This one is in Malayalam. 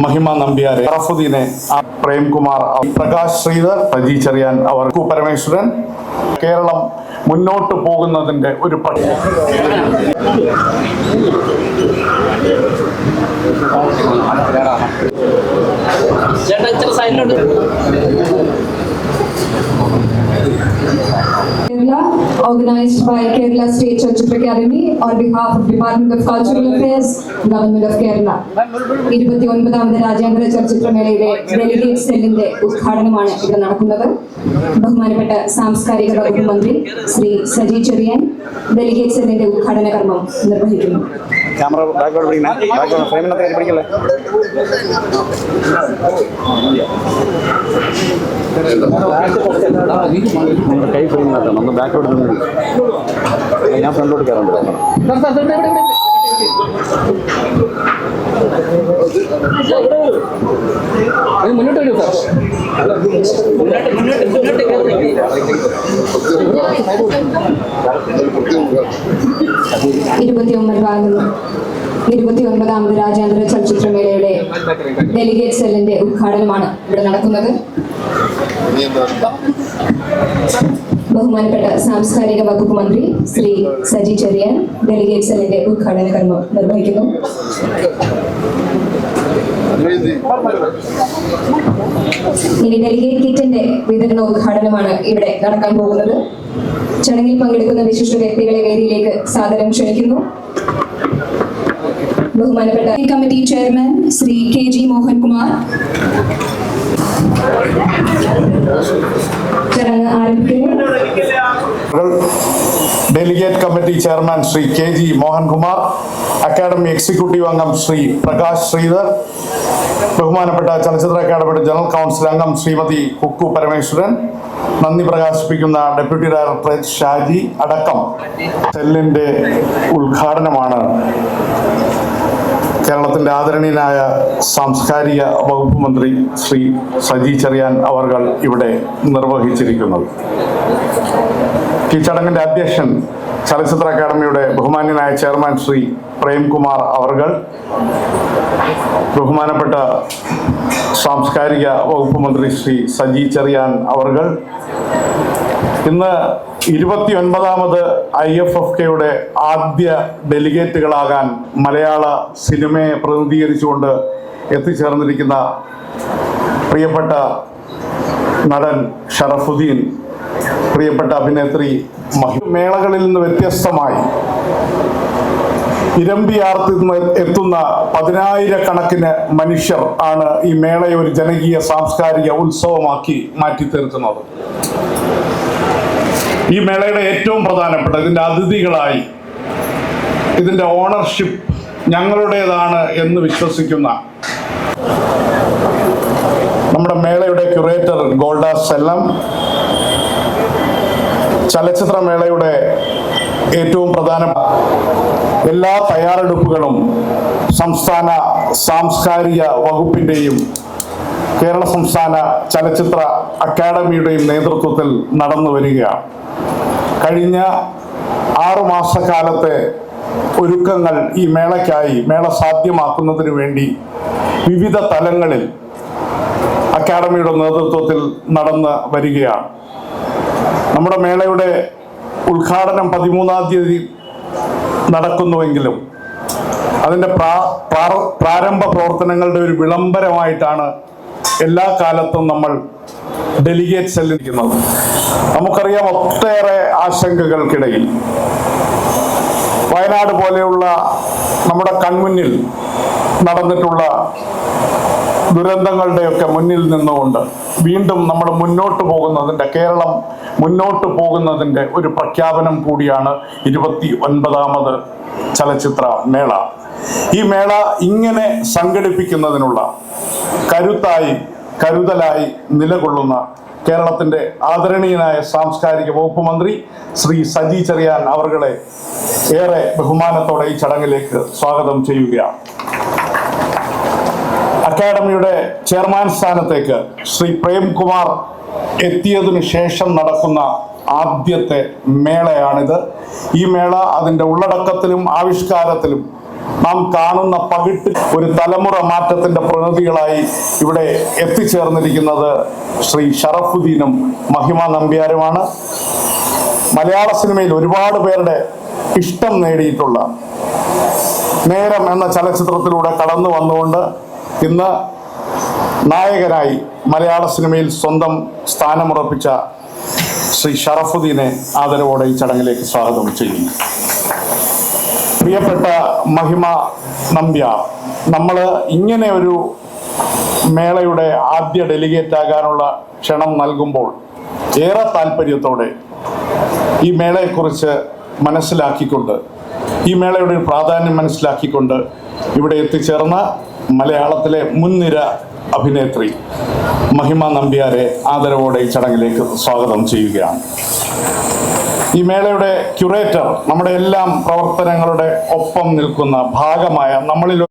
महिमा नंबियारे ഷറഫുദ്ദീനെ പ്രേംകുമാർ പ്രകാശ് ശ്രീധർ സജി ചെറിയാൻ അവർ പരമേശ്വരൻ കേരളം മുന്നോട്ട് പോകുന്നതിന്റെ ഒരു Kerala, organized by Kerala State Chalachitra Academy on behalf of Department of Cultural Affairs, Government of Kerala. 29ാമത് രാജ്യാന്തര ചലച്ചിത്രമേളയിലെ ഡെലിഗേറ്റ് സെല്ലിന്റെ ഉദ്ഘാടനമാണ് ഇവിടെ നടക്കുന്നത്. ബഹുമാനപ്പെട്ട സാംസ്കാരിക വകുപ്പ് മന്ത്രി ശ്രീ സജി ചെറിയാൻ ഡെലിഗേറ്റ് സെല്ലിന്റെ ഉദ്ഘാടന കർമ്മം നിർവഹിക്കുന്നു. ക്യാമറ ബാക്ക്ഗ്രൗണ്ട് പിടിക്കണേ, ബാക്ക്ഗ്രൗണ്ട് ഫ്രെയിമിനകത്ത് പിടിക്കല്ലേ. നമ്മുടെ കൈ ഫ്രെയിമിനകത്താണ്, ഒന്ന് ബാക്കോട്ട് നിന്ന് ഞാൻ ഫ്രണ്ടോട്ട് കയറാൻ മുന്നോട്ട് വരൂ സാർ. 29ാമത് രാജ്യാന്തര ചലച്ചിത്രമേളയുടെ ഡെലിഗേറ്റ് സെല്ലിന്റെ ഉദ്ഘാടനമാണ് ഇവിടെ നടക്കുന്നത്. ബഹുമാനപ്പെട്ട സാംസ്കാരിക വകുപ്പ് മന്ത്രി ശ്രീ സജി ചെറിയാൻ ഡെലിഗേറ്റ് സെല്ലിന്റെ ഉദ്ഘാടന കർമ്മം നിർവഹിക്കുന്നു. ഇനി ഡെലിഗേറ്റ് കിറ്റിന്റെ വിതരണ ഉദ്ഘാടനമാണ് ഇവിടെ നടക്കാൻ പോകുന്നത്. ചടങ്ങിൽ പങ്കെടുക്കുന്ന വിശിഷ്ട വ്യക്തികളെ വേദിയിലേക്ക് സാദരം ക്ഷണിക്കുന്നു. ബഹുമാനപ്പെട്ട committee chairman Shri KG Mohankumar ചടങ്ങ് ആരംഭിക്കുന്നു. Delegate committee chairman Shri KG Mohankumar, academy executive അംഗം ശ്രീ പ്രകാശ് ശ്രീധർ, ബഹുമാനപ്പെട്ട ചലച്ചിത്ര അക്കാദമിയുടെ ജനറൽ കൗൺസിൽ അംഗം ശ്രീമതി കുക്കു പരമേശ്വരൻ, നന്ദി പ്രകാശിപ്പിക്കുന്ന ഡെപ്യൂട്ടി ഡയറക്ടർ ഷാജി അടക്കം സെല്ലിന്റെ ഉദ്ഘാടനമാണ് കേരളത്തിന്റെ ആദരണീയനായ സാംസ്കാരിക വകുപ്പ് മന്ത്രി ശ്രീ സജി ചെറിയാൻ അവർ ഇവിടെ നിർവഹിച്ചിരിക്കുന്നത്. ഈ ചടങ്ങിന്റെ അധ്യക്ഷൻ ചലച്ചിത്ര അക്കാദമിയുടെ ബഹുമാന്യനായ ചെയർമാൻ ശ്രീ പ്രേംകുമാർ അവർ, ബഹുമാനപ്പെട്ട സാംസ്കാരിക വകുപ്പ് മന്ത്രി ശ്രീ സജി ചെറിയാൻ അവർ, ഇന്ന് 29ാമത് IFFKയുടെ ആദ്യ ഡെലിഗേറ്റുകളാകാൻ മലയാള സിനിമയെ പ്രതിനിധീകരിച്ചുകൊണ്ട് എത്തിച്ചേർന്നിരിക്കുന്ന പ്രിയപ്പെട്ട നടൻ ഷറഫുദ്ദീൻ, പ്രിയപ്പെട്ട അഭിനേത്രി മേളകളിൽ നിന്ന് വ്യത്യസ്തമായി ഇരമ്പിയാർത്ത് എത്തുന്ന 10,000-കണക്കിന് മനുഷ്യർ ആണ് ഈ മേളയെ ഒരു ജനകീയ സാംസ്കാരിക ഉത്സവമാക്കി മാറ്റിത്തീർക്കുന്നത്. ഈ മേളയുടെ ഏറ്റവും പ്രധാനപ്പെട്ട ഇതിൻ്റെ അതിഥികളായി ഇതിൻ്റെ ഓണർഷിപ്പ് ഞങ്ങളുടേതാണ് എന്ന് വിശ്വസിക്കുന്ന നമ്മുടെ മേളയുടെ ക്യൂറേറ്റർ ഗോൾഡ സെല്ലം, ചലച്ചിത്രമേളയുടെ ഏറ്റവും പ്രധാനപ്പെട്ട എല്ലാ തയ്യാറെടുപ്പുകളും സംസ്ഥാന സാംസ്കാരിക വകുപ്പിൻ്റെയും കേരള സംസ്ഥാന ചലച്ചിത്ര അക്കാദമിയുടെയും നേതൃത്വത്തിൽ നടന്നു വരികയാണ്. കഴിഞ്ഞ 6 മാസക്കാലത്തെ ഒരുക്കങ്ങൾ ഈ മേളയ്ക്കായി, മേള സാധ്യമാക്കുന്നതിന് വേണ്ടി വിവിധ തലങ്ങളിൽ അക്കാദമിയുടെ നേതൃത്വത്തിൽ നടന്ന് വരികയാണ്. നമ്മുടെ മേളയുടെ ഉദ്ഘാടനം 13-ാം തീയതി നടക്കുന്നുവെങ്കിലും അതിൻ്റെ പ്രാരംഭ പ്രവർത്തനങ്ങളുടെ ഒരു വിളംബരമായിട്ടാണ് എല്ലാ കാലത്തും നമ്മൾ ഡെലിഗേറ്റ് സെല്ലിരിക്കുന്നത്. നമുക്കറിയാം, ഒട്ടേറെ ആശങ്കകൾക്കിടയിൽ വയനാട് പോലെയുള്ള നമ്മുടെ കൺമുന്നിൽ നടന്നിട്ടുള്ള ദുരന്തങ്ങളുടെയൊക്കെ മുന്നിൽ നിന്നുകൊണ്ട് വീണ്ടും നമ്മൾ മുന്നോട്ട് പോകുന്നതിൻ്റെ, കേരളം മുന്നോട്ട് പോകുന്നതിൻ്റെ ഒരു പ്രഖ്യാപനം കൂടിയാണ് 29ാമത് ചലച്ചിത്ര മേള. ഈ മേള ഇങ്ങനെ സംഘടിപ്പിക്കുന്നതിനുള്ള കരുതലായി നിലകൊള്ളുന്ന കേരളത്തിന്റെ ആദരണീയനായ സാംസ്കാരിക വകുപ്പ് മന്ത്രി ശ്രീ സജി ചെറിയാൻ അവരെ ഏറെ ബഹുമാനത്തോടെ ഈ ചടങ്ങിലേക്ക് സ്വാഗതം ചെയ്യുകയാണ്. അക്കാദമിയുടെ ചെയർമാൻ സ്ഥാനത്തേക്ക് ശ്രീ പ്രേംകുമാർ എത്തിയതിനു ശേഷം നടക്കുന്ന ആദ്യത്തെ മേളയാണിത്. ഈ മേള അതിൻ്റെ ഉള്ളടക്കത്തിലും ആവിഷ്കാരത്തിലും നാം കാണുന്ന പകിട്ട് ഒരു തലമുറ മാറ്റത്തിന്റെ പ്രതിനിധികളായി ഇവിടെ എത്തിച്ചേർന്നിരിക്കുന്നത് ശ്രീ ഷറഫുദ്ദീനും മഹിമ നമ്പ്യാരുമാണ്. മലയാള സിനിമയിൽ ഒരുപാട് പേരുടെ ഇഷ്ടം നേടിയിട്ടുള്ള നേരം എന്ന ചലച്ചിത്രത്തിലൂടെ കടന്നു വന്നുകൊണ്ട് ഇന്ന് നായകനായി മലയാള സിനിമയിൽ സ്വന്തം സ്ഥാനമുറപ്പിച്ച ശ്രീ ഷറഫുദ്ദീനെ ആദരവോടെ ഈ ചടങ്ങിലേക്ക് സ്വാഗതം ചെയ്യുന്നു. പ്രിയപ്പെട്ട മഹിമ നമ്പ്യാർ, നമ്മൾ ഇങ്ങനെ ഒരു മേളയുടെ ആദ്യ ഡെലിഗേറ്റ് ആകാനുള്ള ക്ഷണം നൽകുമ്പോൾ ഏറെ താല്പര്യത്തോടെ ഈ മേളയെക്കുറിച്ച് മനസ്സിലാക്കിക്കൊണ്ട്, ഈ മേളയുടെ ഒരു പ്രാധാന്യം മനസ്സിലാക്കിക്കൊണ്ട് ഇവിടെ എത്തിച്ചേർന്ന മലയാളത്തിലെ മുൻനിര അഭിനേത്രി മഹിമ നമ്പ്യാരെ ആദരവോടെ ഈ ചടങ്ങിലേക്ക് സ്വാഗതം ചെയ്യുകയാണ്. ഈ മേളയുടെ ക്യൂറേറ്റർ, നമ്മുടെ എല്ലാം പ്രവർത്തനങ്ങളുടെ ഒപ്പം നിൽക്കുന്ന ഭാഗമായ നമ്മളിൽ